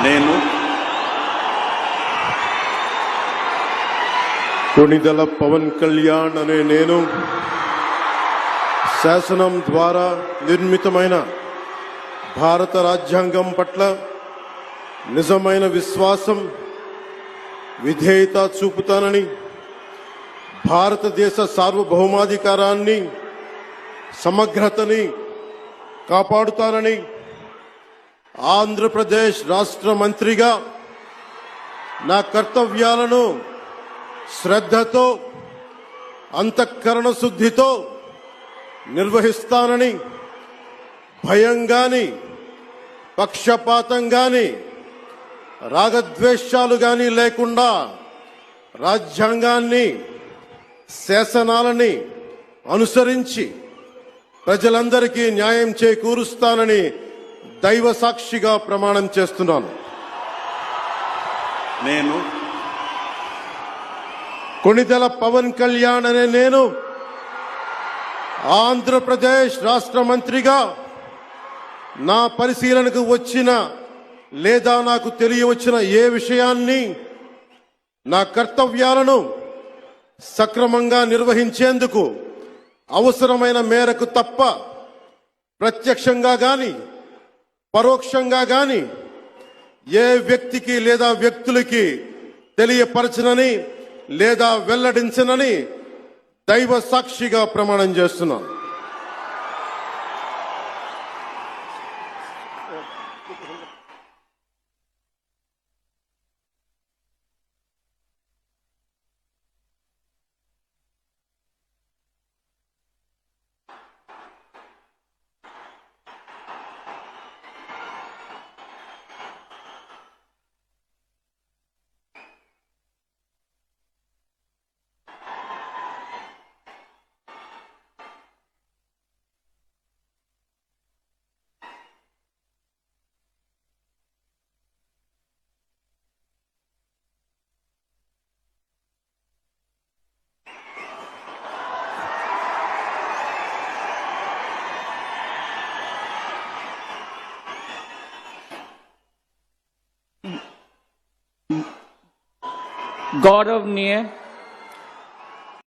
నేను కొణిదెల పవన్ కళ్యాణ్ అనే నేను శాసనం ద్వారా నిర్మితమైన భారత రాజ్యాంగం పట్ల నిజమైన విశ్వాసం విధేయత చూపుతానని, భారతదేశ సార్వభౌమాధికారాన్ని సమగ్రతని కాపాడుతానని, ఆంధ్రప్రదేశ్ రాష్ట్ర మంత్రిగా నా కర్తవ్యాలను శ్రద్ధతో అంతఃకరణ శుద్ధితో నిర్వహిస్తానని, భయం గాని పక్షపాతం గాని రాగద్వేషాలు గాని లేకుండా రాజ్యాంగాన్ని శాసనాలని అనుసరించి ప్రజలందరికీ న్యాయం చేకూరుస్తానని దైవ సాక్షిగా ప్రమాణం చేస్తున్నాను. నేను కొణిదెల పవన్ కళ్యాణ్ అనే నేను ఆంధ్రప్రదేశ్ రాష్ట్ర మంత్రిగా నా పరిశీలనకు వచ్చిన లేదా నాకు తెలియవచ్చిన ఏ విషయాన్ని నా కర్తవ్యాలను సక్రమంగా నిర్వహించేందుకు అవసరమైన మేరకు తప్ప ప్రత్యక్షంగా గాని పరోక్షంగా గాని ఏ వ్యక్తికి లేదా వ్యక్తులకి తెలియపరచనని లేదా వెల్లడించనని దైవ సాక్షిగా ప్రమాణం చేస్తున్నాను. गौरवनीय